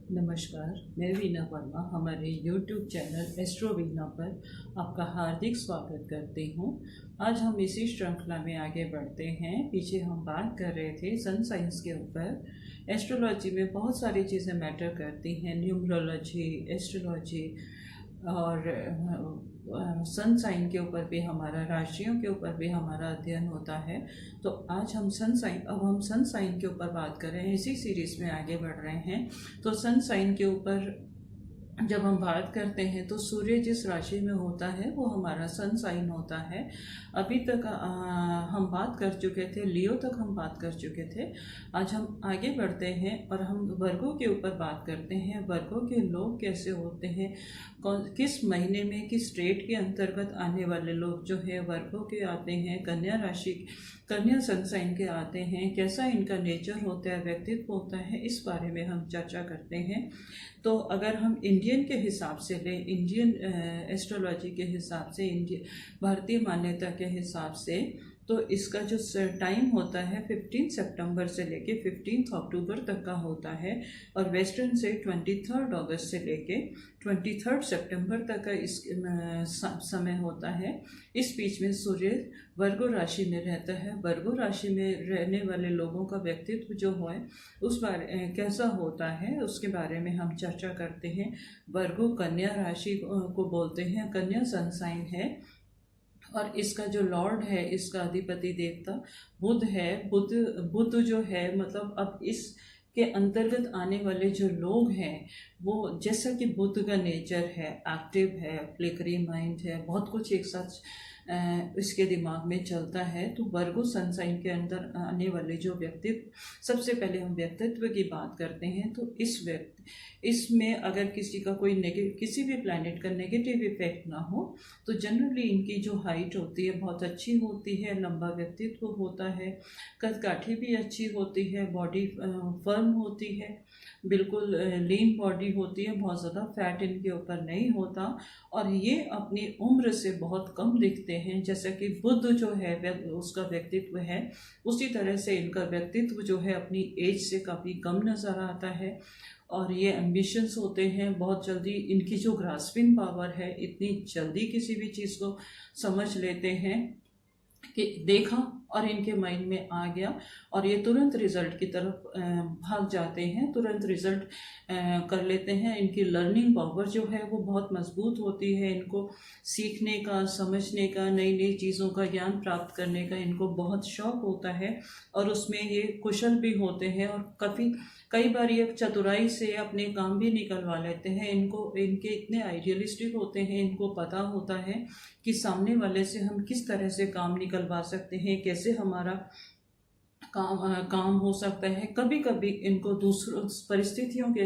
नमस्कार, मैं वीना वर्मा हमारे YouTube चैनल एस्ट्रो वीना पर आपका हार्दिक स्वागत करती हूँ। आज हम इसी श्रृंखला में आगे बढ़ते हैं। पीछे हम बात कर रहे थे सन साइंस के ऊपर। एस्ट्रोलॉजी में बहुत सारी चीज़ें मैटर करती हैं, न्यूमरोलॉजी, एस्ट्रोलॉजी और सन साइन के ऊपर भी हमारा, राशियों के ऊपर भी हमारा अध्ययन होता है। तो आज हम हम सन साइन के ऊपर बात कर रहे हैं। इसी सीरीज़ में आगे बढ़ रहे हैं। तो सन साइन के ऊपर जब हम बात करते हैं तो सूर्य जिस राशि में होता है वो हमारा सन साइन होता है। अभी तक हम बात कर चुके थे, लियो तक हम बात कर चुके थे। आज हम आगे बढ़ते हैं और हम वर्गों के ऊपर बात करते हैं। वर्गों के लोग कैसे होते हैं, किस महीने में किस स्टेट के अंतर्गत आने वाले लोग जो है वर्गों के आते हैं, कन्या राशि, कन्या सन साइन के आते हैं, कैसा इनका नेचर होता है, व्यक्तित्व होता है, इस बारे में हम चर्चा करते हैं। तो अगर हम इंडियन के हिसाब से लें, इंडियन एस्ट्रोलॉजी के हिसाब से, भारतीय मान्यता के हिसाब से, तो इसका जो टाइम होता है 15 सितंबर से लेके 15 अक्टूबर तक का होता है और वेस्टर्न से 23 अगस्त से लेके 23 सितंबर तक का इस समय होता है। इस बीच में सूर्य वर्गो राशि में रहता है। वर्गो राशि में रहने वाले लोगों का व्यक्तित्व जो है उस बारे कैसा होता है उसके बारे में हम चर्चा करते हैं। वर्गो कन्या राशि को बोलते हैं, कन्या सन साइन है और इसका जो लॉर्ड है, इसका अधिपति देवता बुध है। बुध जो है, मतलब अब इस के अंतर्गत आने वाले जो लोग हैं वो, जैसा कि बुध का नेचर है, एक्टिव है, फ्लिकरी माइंड है, बहुत कुछ एक साथ इसके दिमाग में चलता है। तो वर्गो सन साइन के अंदर आने वाले जो व्यक्तित्व, सबसे पहले हम व्यक्तित्व की बात करते हैं। तो इसमें अगर किसी का कोई किसी भी प्लैनेट का नेगेटिव इफेक्ट ना हो तो जनरली इनकी जो हाइट होती है बहुत अच्छी होती है, लंबा व्यक्तित्व होता है, कदकाठी भी अच्छी होती है, बॉडी फर्म होती है, बिल्कुल लीन बॉडी होती है, बहुत ज़्यादा फैट इनके ऊपर नहीं होता और ये अपनी उम्र से बहुत कम दिखते हैं। जैसा कि बुध जो है उसका व्यक्तित्व है, उसी तरह से इनका व्यक्तित्व जो है अपनी एज से काफ़ी कम नज़र आता है और ये एम्बिशंस होते हैं। बहुत जल्दी इनकी जो ग्रास्पिंग पावर है, इतनी जल्दी किसी भी चीज़ को समझ लेते हैं कि देखा और इनके माइंड में आ गया और ये तुरंत रिजल्ट की तरफ भाग जाते हैं, तुरंत रिजल्ट कर लेते हैं। इनकी लर्निंग पावर जो है वो बहुत मजबूत होती है। इनको सीखने का, समझने का, नई नई चीज़ों का ज्ञान प्राप्त करने का इनको बहुत शौक होता है और उसमें ये कुशल भी होते हैं और कई बार ये चतुराई से अपने काम भी निकलवा लेते हैं। इनके इतने आइडियलिस्टिक होते हैं, इनको पता होता है कि सामने वाले से हम किस तरह से काम निकलवा सकते हैं, कैसे हमारा काम हो सकता है। कभी कभी इनको दूसरों परिस्थितियों के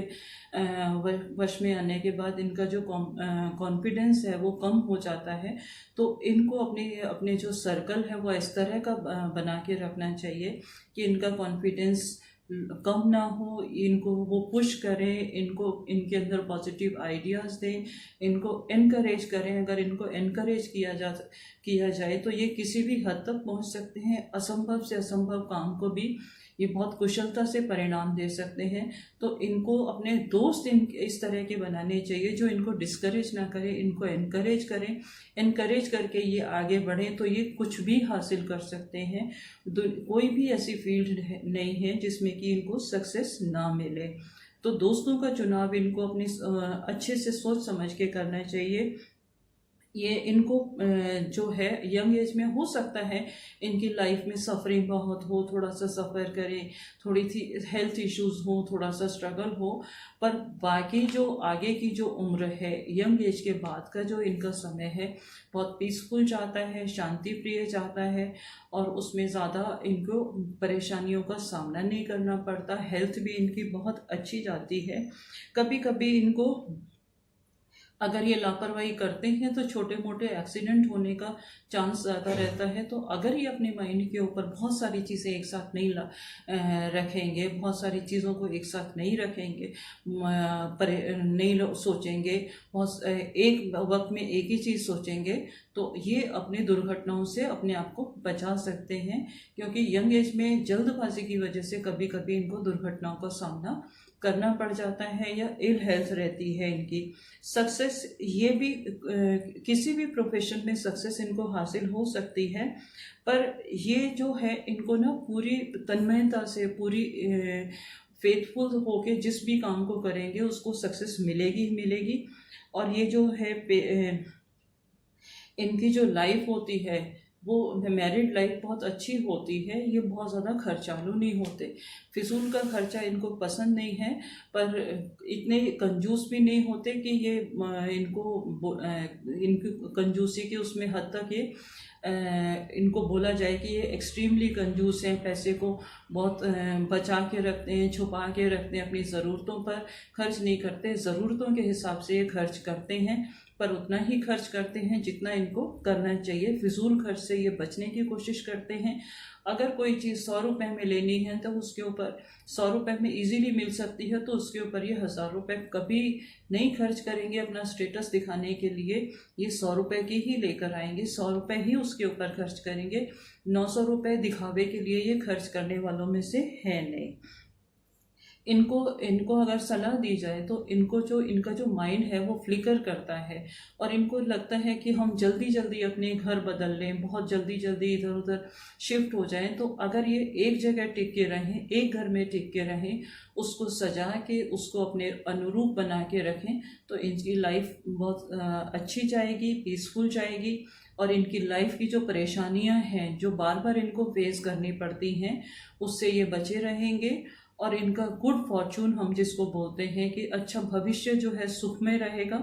वश में आने के बाद इनका जो कॉन्फिडेंस है वो कम हो जाता है। तो इनको अपने जो सर्कल है वो इस तरह का बना के रखना चाहिए कि इनका कॉन्फिडेंस कम ना हो, इनको वो पुश करें, इनके अंदर पॉजिटिव आइडियाज़ दें, इनको एनकरेज करें। अगर इनको एनकरेज किया जाए तो ये किसी भी हद तक पहुंच सकते हैं। असंभव से असंभव काम को भी ये बहुत कुशलता से परिणाम दे सकते हैं। तो इनको अपने दोस्त इस तरह के बनाने चाहिए जो इनको डिस्करेज ना करें, इनको एनकरेज करें। एनकरेज करके ये आगे बढ़ें तो ये कुछ भी हासिल कर सकते हैं। कोई भी ऐसी फील्ड नहीं है जिसमें कि इनको सक्सेस ना मिले। तो दोस्तों का चुनाव इनको अपनी अच्छे से सोच समझ के करना चाहिए। ये इनको जो है यंग एज में हो सकता है इनकी लाइफ में सफरिंग बहुत हो, थोड़ा सा सफ़र करें, थोड़ी सी हेल्थ इश्यूज हो, थोड़ा सा स्ट्रगल हो, पर बाकी जो आगे की जो उम्र है, यंग एज के बाद का जो इनका समय है बहुत पीसफुल जाता है, शांति प्रिय जाता है और उसमें ज़्यादा इनको परेशानियों का सामना नहीं करना पड़ता। हेल्थ भी इनकी बहुत अच्छी जाती है। कभी कभी इनको अगर ये लापरवाही करते हैं तो छोटे मोटे एक्सीडेंट होने का चांस ज़्यादा रहता है। तो अगर ये अपने माइंड के ऊपर बहुत सारी चीज़ें एक साथ नहीं रखेंगे, बहुत सारी चीज़ों को एक साथ नहीं रखेंगे, नहीं सोचेंगे, बहुत एक वक्त में एक ही चीज़ सोचेंगे, तो ये अपनी दुर्घटनाओं से अपने आप को बचा सकते हैं। क्योंकि यंग एज में जल्दबाजी की वजह से कभी कभी इनको दुर्घटनाओं का सामना करना पड़ जाता है या इल हेल्थ रहती है इनकी। सक्सेस ये भी किसी भी प्रोफेशन में सक्सेस इनको हासिल हो सकती है, पर ये जो है इनको ना पूरी तन्मयता से, पूरी फेथफुल होके जिस भी काम को करेंगे उसको सक्सेस मिलेगी ही मिलेगी। और ये जो है इनकी जो लाइफ होती है वो मैरिड लाइफ बहुत अच्छी होती है। ये बहुत ज़्यादा खर्चालू नहीं होते, फिजूल का खर्चा इनको पसंद नहीं है, पर इतने कंजूस भी नहीं होते कि ये इनकी कंजूसी के उसमें हद तक ये इनको बोला जाए कि ये एक्सट्रीमली कंजूस हैं, पैसे को बहुत बचा के रखते हैं, छुपा के रखते हैं, अपनी ज़रूरतों पर खर्च नहीं करते। ज़रूरतों के हिसाब से ये खर्च करते हैं, पर उतना ही खर्च करते हैं जितना इनको करना चाहिए। फिजूल खर्च से ये बचने की कोशिश करते हैं। अगर कोई चीज़ 100 रुपये में लेनी है तो उसके ऊपर 100 रुपये में इजीली मिल सकती है, तो उसके ऊपर ये 1000 रुपये कभी नहीं खर्च करेंगे अपना स्टेटस दिखाने के लिए। ये 100 रुपये की ही लेकर आएंगे, 100 रुपये ही उसके ऊपर खर्च करेंगे। 900 रुपये दिखावे के लिए ये खर्च करने वालों में से है नहीं। इनको अगर सलाह दी जाए तो इनका जो माइंड है वो फ्लिकर करता है, और इनको लगता है कि हम जल्दी जल्दी अपने घर बदल लें, बहुत जल्दी जल्दी इधर उधर शिफ्ट हो जाएं। तो अगर ये एक जगह टिक के रहें, एक घर में टिक के रहें, उसको सजा के उसको अपने अनुरूप बना के रखें, तो इनकी लाइफ बहुत अच्छी जाएगी, पीसफुल जाएगी। और इनकी लाइफ की जो परेशानियां हैं जो बार बार इनको फेस करनी पड़ती हैं, उससे ये बचे रहेंगे। और इनका गुड फॉर्चून हम जिसको बोलते हैं कि अच्छा भविष्य जो है सुख में रहेगा।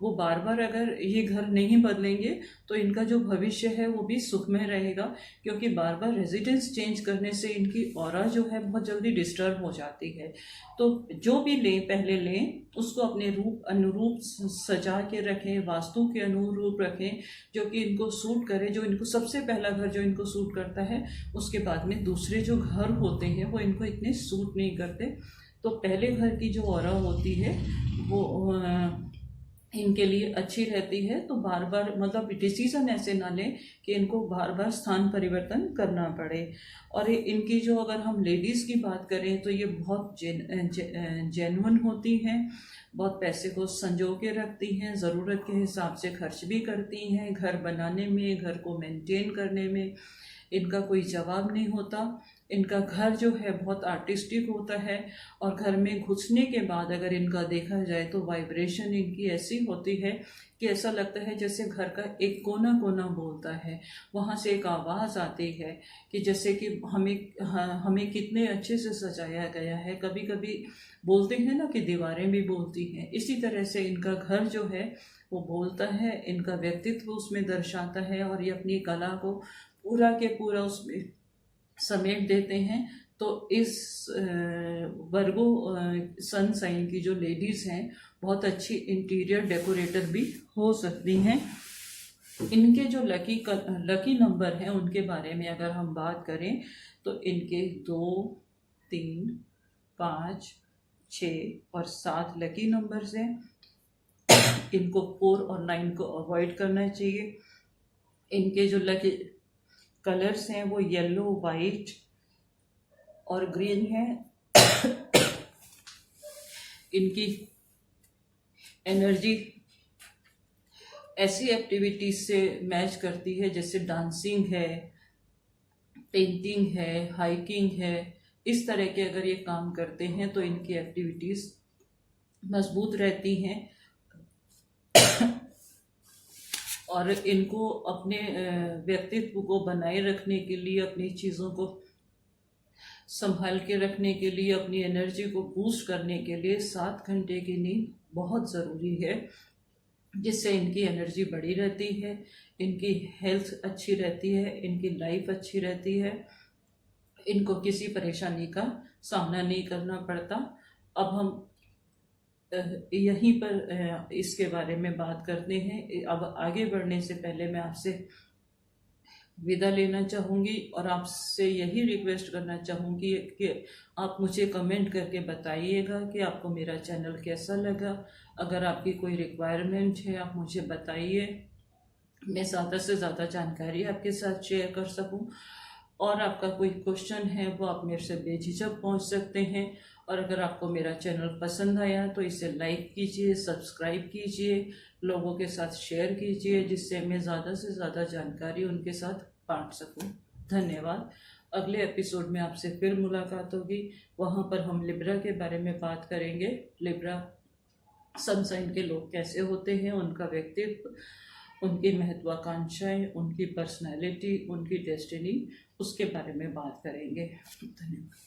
वो बार बार अगर ये घर नहीं बदलेंगे तो इनका जो भविष्य है वो भी सुख में रहेगा, क्योंकि बार बार रेजिडेंस चेंज करने से इनकी ऑरा जो है बहुत जल्दी डिस्टर्ब हो जाती है। तो जो भी लें पहले लें उसको अपने रूप अनुरूप सजा के रखें, वास्तु के अनुरूप रखें, जो कि इनको सूट करे। जो इनको सबसे पहला घर जो इनको सूट करता है, उसके बाद में दूसरे जो घर होते हैं वो इनको इतने सूट नहीं करते। तो पहले घर की जो ऑरा होती है वो इनके लिए अच्छी रहती है। तो बार बार मतलब डिसीजन ऐसे ना लें कि इनको बार बार स्थान परिवर्तन करना पड़े। और इनकी जो अगर हम लेडीज़ की बात करें तो ये बहुत जेन्युइन होती हैं, बहुत पैसे को संजो के रखती हैं, ज़रूरत के हिसाब से खर्च भी करती हैं। घर बनाने में, घर को मेंटेन करने में इनका कोई जवाब नहीं होता। इनका घर जो है बहुत आर्टिस्टिक होता है, और घर में घुसने के बाद अगर इनका देखा जाए तो वाइब्रेशन इनकी ऐसी होती है कि ऐसा लगता है जैसे घर का एक कोना कोना बोलता है। वहाँ से एक आवाज़ आती है कि जैसे कि हमें कितने अच्छे से सजाया गया है। कभी कभी बोलते हैं ना कि दीवारें भी बोलती हैं, इसी तरह से इनका घर जो है वो बोलता है, इनका व्यक्तित्व उसमें दर्शाता है, और ये अपनी कला को पूरा के पूरा उसमें समेट देते हैं। तो इस वर्गो सन साइन की जो लेडीज़ हैं बहुत अच्छी इंटीरियर डेकोरेटर भी हो सकती हैं। इनके जो लकी नंबर हैं उनके बारे में अगर हम बात करें तो इनके 2, 3, 5, 6 और 7 लकी नंबर्स हैं। इनको 4 और 9 को अवॉइड करना चाहिए। इनके जो लकी कलर्स हैं वो येलो, वाइट और ग्रीन है। इनकी एनर्जी ऐसी एक्टिविटीज से मैच करती है जैसे डांसिंग है, पेंटिंग है, हाइकिंग है। इस तरह के अगर ये काम करते हैं तो इनकी एक्टिविटीज मजबूत रहती हैं। और इनको अपने व्यक्तित्व को बनाए रखने के लिए, अपनी चीज़ों को संभाल के रखने के लिए, अपनी एनर्जी को बूस्ट करने के लिए 7 घंटे की नींद बहुत ज़रूरी है, जिससे इनकी एनर्जी बढ़ी रहती है, इनकी हेल्थ अच्छी रहती है, इनकी लाइफ अच्छी रहती है, इनको किसी परेशानी का सामना नहीं करना पड़ता। अब हम यहीं पर इसके बारे में बात करते हैं। अब आगे बढ़ने से पहले मैं आपसे विदा लेना चाहूँगी और आपसे यही रिक्वेस्ट करना चाहूँगी कि आप मुझे कमेंट करके बताइएगा कि आपको मेरा चैनल कैसा लगा। अगर आपकी कोई रिक्वायरमेंट है आप मुझे बताइए, मैं ज़्यादा से ज़्यादा जानकारी आपके साथ शेयर कर सकूँ। और आपका कोई क्वेश्चन है वो आप मेरे से बेझिझक पूछ सकते हैं। और अगर आपको मेरा चैनल पसंद आया तो इसे लाइक कीजिए, सब्सक्राइब कीजिए, लोगों के साथ शेयर कीजिए, जिससे मैं ज़्यादा से ज़्यादा जानकारी उनके साथ बांट सकूं। धन्यवाद। अगले एपिसोड में आपसे फिर मुलाकात होगी। वहाँ पर हम लिब्रा के बारे में बात करेंगे। लिब्रा सन साइन के लोग कैसे होते हैं, उनका व्यक्तित्व, उनकी महत्वाकांक्षाएं, उनकी पर्सनैलिटी, उनकी डेस्टिनी, उसके बारे में बात करेंगे। धन्यवाद।